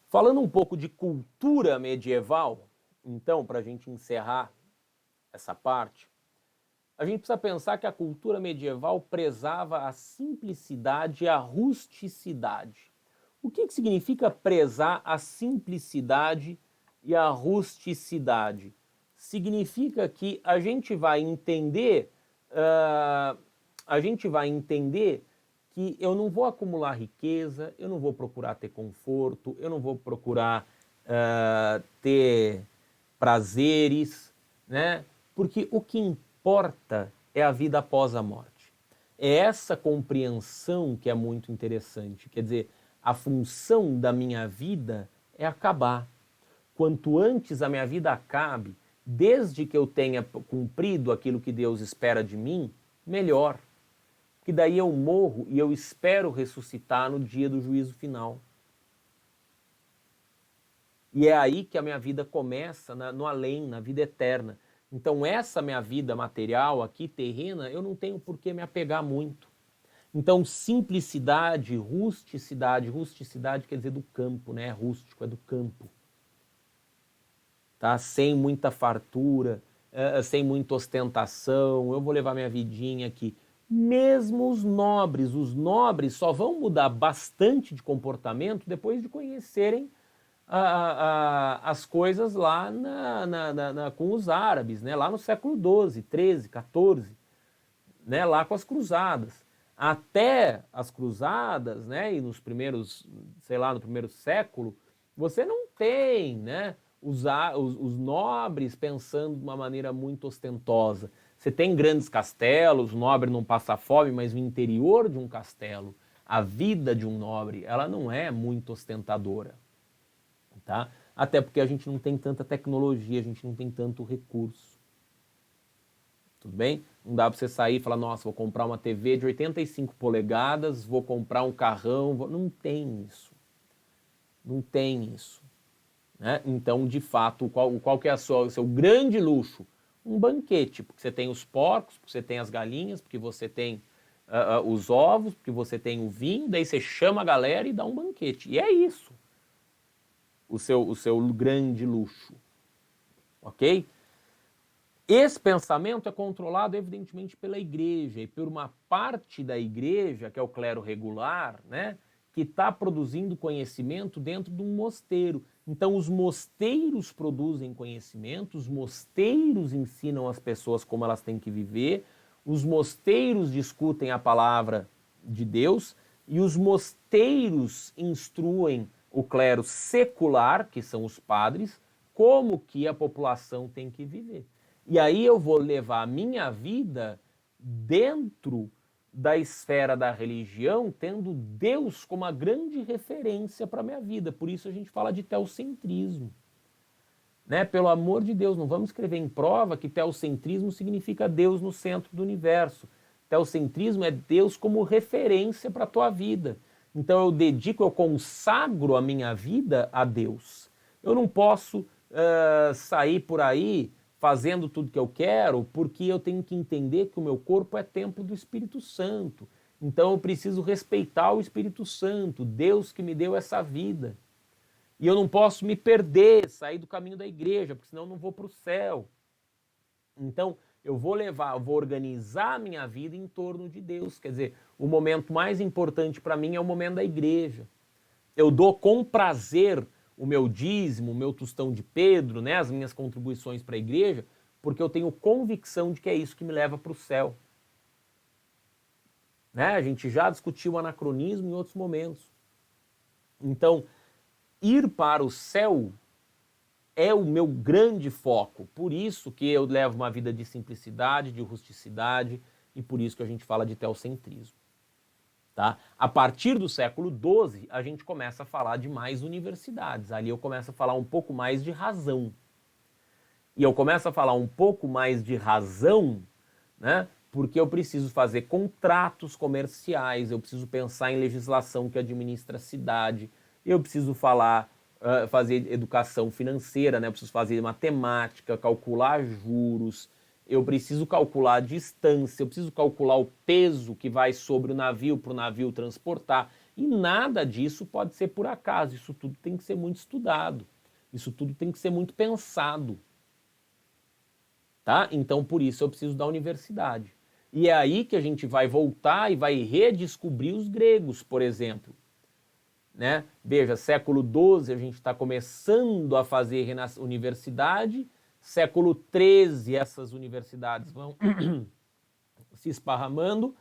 Falando um pouco de cultura medieval, então, para a gente encerrar essa parte, a gente precisa pensar que a cultura medieval prezava a simplicidade e a rusticidade. O que significa prezar a simplicidade e a rusticidade? Significa que a gente vai entender, que eu não vou acumular riqueza, eu não vou procurar ter conforto, eu não vou procurar ter prazeres, né? Porque o que importa é a vida após a morte. É essa compreensão que é muito interessante. Quer dizer, a função da minha vida é acabar. Quanto antes a minha vida acabe, desde que eu tenha cumprido aquilo que Deus espera de mim, melhor. Que daí eu morro e eu espero ressuscitar no dia do juízo final. E é aí que a minha vida começa, no além, na vida eterna. Então essa minha vida material aqui, terrena, eu não tenho por que me apegar muito. Então simplicidade, rusticidade quer dizer do campo, né? É rústico, é do campo. Tá? Sem muita fartura, sem muita ostentação, eu vou levar minha vidinha aqui. Mesmo os nobres só vão mudar bastante de comportamento depois de conhecerem as coisas lá com os árabes, né? Lá no século XII, XIII, XIV, né? Lá com as cruzadas. Até as cruzadas, né? E nos primeiros, sei lá, no primeiro século, você não tem, né? Os nobres pensando de uma maneira muito ostentosa. Você tem grandes castelos, o nobre não passa fome, mas o interior de um castelo, a vida de um nobre, ela não é muito ostentadora. Tá? Até porque a gente não tem tanta tecnologia, a gente não tem tanto recurso. Tudo bem? Não dá para você sair e falar, nossa, vou comprar uma TV de 85 polegadas, vou comprar um carrão. Não tem isso. Não tem isso. Né? Então, de fato, qual que é o seu grande luxo? Um banquete, porque você tem os porcos, porque você tem as galinhas, porque você tem os ovos, porque você tem o vinho, daí você chama a galera e dá um banquete. E é isso. O seu grande luxo. Ok? Esse pensamento é controlado, evidentemente, pela igreja e por uma parte da igreja, que é o clero regular, né, que está produzindo conhecimento dentro de um mosteiro. Então, os mosteiros produzem conhecimento, os mosteiros ensinam as pessoas como elas têm que viver, os mosteiros discutem a palavra de Deus e os mosteiros instruem o clero secular, que são os padres, como que a população tem que viver. E aí eu vou levar a minha vida dentro da esfera da religião, tendo Deus como a grande referência para a minha vida. Por isso a gente fala de teocentrismo. Né? Pelo amor de Deus, não vamos escrever em prova que teocentrismo significa Deus no centro do universo. Teocentrismo é Deus como referência para a tua vida. Então eu consagro a minha vida a Deus. Eu não posso sair por aí fazendo tudo que eu quero, porque eu tenho que entender que o meu corpo é templo do Espírito Santo. Então eu preciso respeitar o Espírito Santo, Deus que me deu essa vida. E eu não posso me perder, sair do caminho da igreja, porque senão eu não vou para o céu. Então, eu vou organizar a minha vida em torno de Deus. Quer dizer, o momento mais importante para mim é o momento da igreja. Eu dou com prazer o meu dízimo, o meu tostão de Pedro, né, as minhas contribuições para a igreja, porque eu tenho convicção de que é isso que me leva para o céu. Né? A gente já discutiu o anacronismo em outros momentos. Então, ir para o céu é o meu grande foco. Por isso que eu levo uma vida de simplicidade, de rusticidade, e por isso que a gente fala de teocentrismo. Tá? A partir do século XII, a gente começa a falar de mais universidades. Ali eu começo a falar um pouco mais de razão. E eu começo a falar um pouco mais de razão, né? Porque eu preciso fazer contratos comerciais, eu preciso pensar em legislação que administra a cidade, eu preciso fazer educação financeira, né? Eu preciso fazer matemática, calcular juros, eu preciso calcular a distância, eu preciso calcular o peso que vai sobre o navio para o navio transportar. E nada disso pode ser por acaso, isso tudo tem que ser muito estudado, isso tudo tem que ser muito pensado. Tá? Então, por isso eu preciso da universidade. E é aí que a gente vai voltar e vai redescobrir os gregos, por exemplo. Né? Veja, século XII a gente está começando a fazer universidade, século XIII essas universidades vão se esparramando,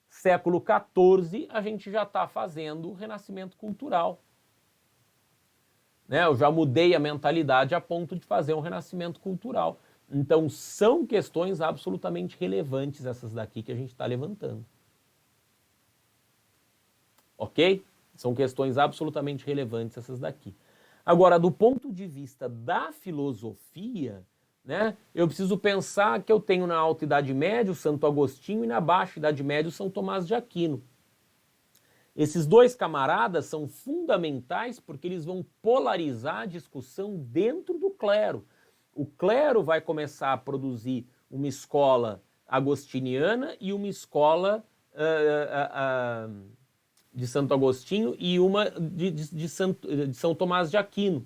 século XIV a gente já está fazendo o renascimento cultural. Né? Eu já mudei a mentalidade a ponto de fazer um renascimento cultural. Então são questões absolutamente relevantes essas daqui que a gente está levantando. Ok? São questões absolutamente relevantes essas daqui. Agora, do ponto de vista da filosofia, né, eu preciso pensar que eu tenho na Alta Idade Média o Santo Agostinho e na Baixa Idade Média o São Tomás de Aquino. Esses dois camaradas são fundamentais porque eles vão polarizar a discussão dentro do clero. O clero vai começar a produzir uma escola agostiniana e uma escola de Santo Agostinho e uma de São Tomás de Aquino.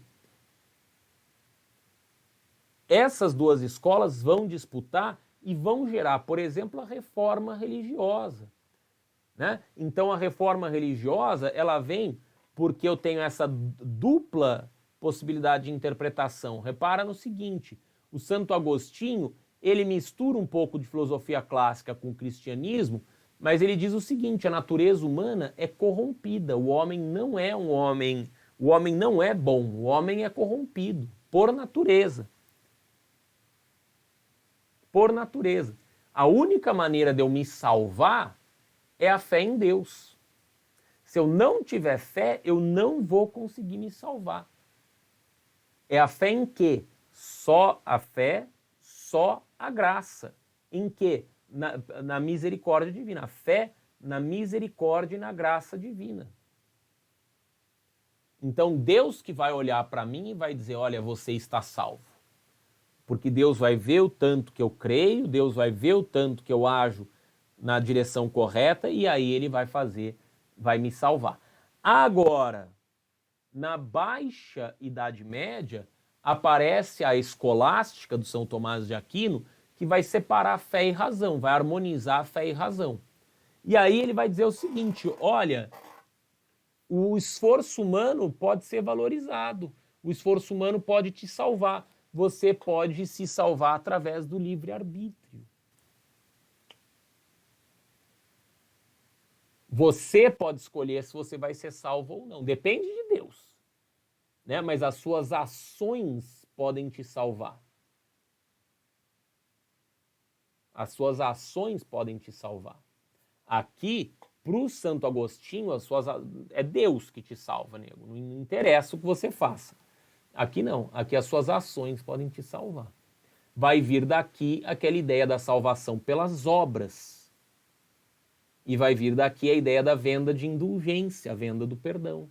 Essas duas escolas vão disputar e vão gerar, por exemplo, a reforma religiosa. Né? Então a reforma religiosa ela vem porque eu tenho essa dupla possibilidade de interpretação. Repara no seguinte, o Santo Agostinho ele mistura um pouco de filosofia clássica com o cristianismo, mas ele diz o seguinte, a natureza humana é corrompida, o homem não é um homem, o homem não é bom, o homem é corrompido, por natureza. Por natureza. A única maneira de eu me salvar é a fé em Deus. Se eu não tiver fé, eu não vou conseguir me salvar. É a fé em quê? Só a fé, só a graça. Em quê? Na misericórdia divina. A fé na misericórdia e na graça divina. Então Deus que vai olhar para mim e vai dizer, olha, você está salvo. Porque Deus vai ver o tanto que eu creio, Deus vai ver o tanto que eu ajo na direção correta e aí ele vai fazer, vai me salvar. Agora, na Baixa Idade Média, aparece a escolástica do São Tomás de Aquino, que vai separar fé e razão, vai harmonizar fé e razão. E aí ele vai dizer o seguinte, olha, o esforço humano pode ser valorizado, o esforço humano pode te salvar, você pode se salvar através do livre-arbítrio. Você pode escolher se você vai ser salvo ou não, depende de Deus, né? Mas as suas ações podem te salvar. As suas ações podem te salvar. Aqui, para o Santo Agostinho, é Deus que te salva, nego. Não interessa o que você faça. Aqui não, aqui as suas ações podem te salvar. Vai vir daqui aquela ideia da salvação pelas obras. E vai vir daqui a ideia da venda de indulgência, a venda do perdão.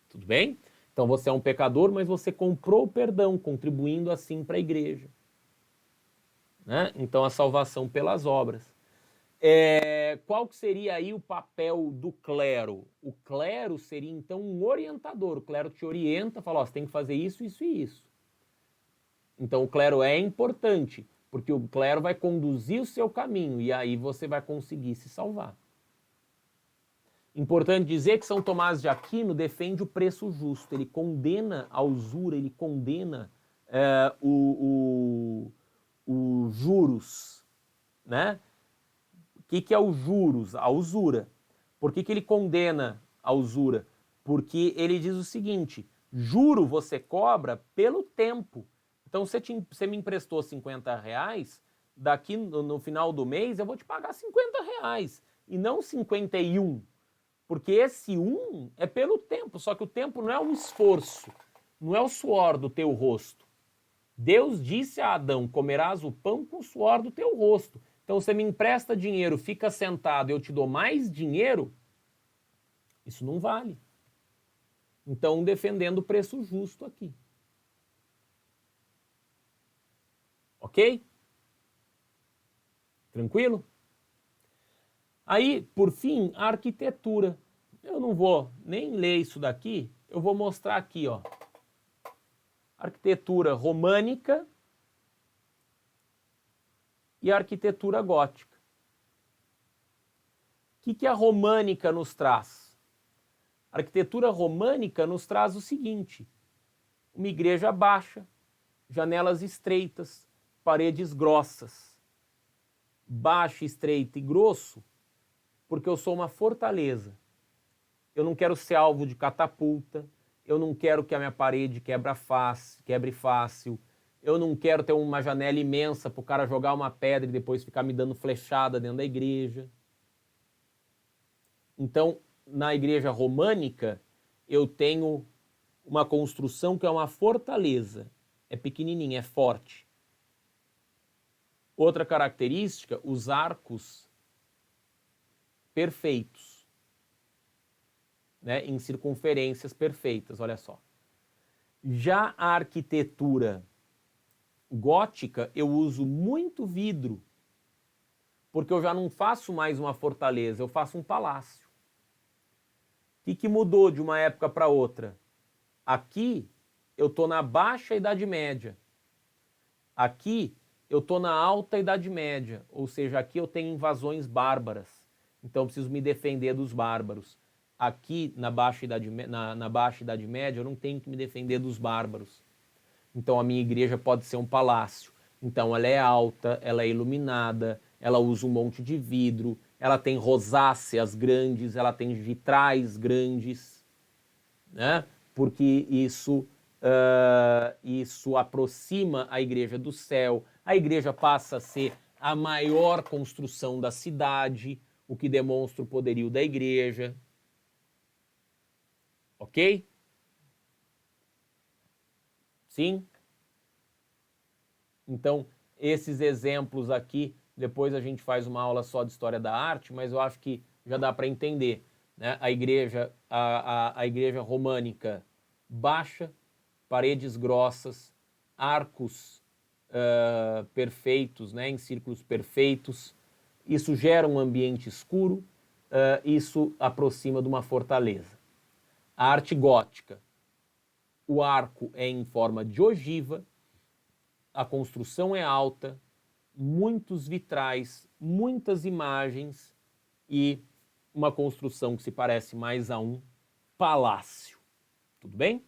Tudo bem? Então você é um pecador, mas você comprou o perdão, contribuindo assim para a igreja. Né? Então a salvação pelas obras. Qual que seria aí o papel do clero? O clero seria então um orientador. O clero te orienta, fala, ó, você tem que fazer isso, isso e isso. Então o clero é importante, porque o clero vai conduzir o seu caminho e aí você vai conseguir se salvar. Importante dizer que São Tomás de Aquino defende o preço justo, ele condena a usura, ele condena os juros, né? O que é os juros? A usura. Por que ele condena a usura? Porque ele diz o seguinte, juro você cobra pelo tempo. Então, você me emprestou 50 reais, daqui no final do mês eu vou te pagar 50 reais e não 51. Porque esse 1 é pelo tempo, só que o tempo não é um esforço, não é o suor do teu rosto. Deus disse a Adão, comerás o pão com o suor do teu rosto. Então, você me empresta dinheiro, fica sentado e eu te dou mais dinheiro, isso não vale. Então, defendendo o preço justo aqui. Ok? Tranquilo? Aí, por fim, a arquitetura. Eu não vou nem ler isso daqui, eu vou mostrar aqui, ó. Arquitetura românica e a arquitetura gótica. O que a românica nos traz? A arquitetura românica nos traz o seguinte: uma igreja baixa, janelas estreitas, paredes grossas. Baixo, estreito e grosso, porque eu sou uma fortaleza. Eu não quero ser alvo de catapulta, eu não quero que a minha parede quebre fácil, eu não quero ter uma janela imensa para o cara jogar uma pedra e depois ficar me dando flechada dentro da igreja. Então, na igreja românica, eu tenho uma construção que é uma fortaleza. É pequenininha, é forte. Outra característica, os arcos perfeitos, né, em circunferências perfeitas, olha só. Já a arquitetura gótica, eu uso muito vidro, porque eu já não faço mais uma fortaleza, eu faço um palácio. O que mudou de uma época para outra? Aqui eu estou na Baixa Idade Média. Aqui eu estou na Alta Idade Média, ou seja, aqui eu tenho invasões bárbaras, então eu preciso me defender dos bárbaros. Aqui na Baixa Idade Média eu não tenho que me defender dos bárbaros. Então a minha igreja pode ser um palácio. Então ela é alta, ela é iluminada, ela usa um monte de vidro, ela tem rosáceas grandes, ela tem vitrais grandes, né? Porque isso aproxima a igreja do céu. A igreja passa a ser a maior construção da cidade, o que demonstra o poderio da igreja. Ok? Sim? Então, esses exemplos aqui, depois a gente faz uma aula só de história da arte, mas eu acho que já dá para entender, né? A igreja românica baixa, paredes grossas, arcos perfeitos, né, em círculos perfeitos. Isso gera um ambiente escuro, isso aproxima de uma fortaleza. A arte gótica, o arco é em forma de ogiva, a construção é alta, muitos vitrais, muitas imagens e uma construção que se parece mais a um palácio. Tudo bem?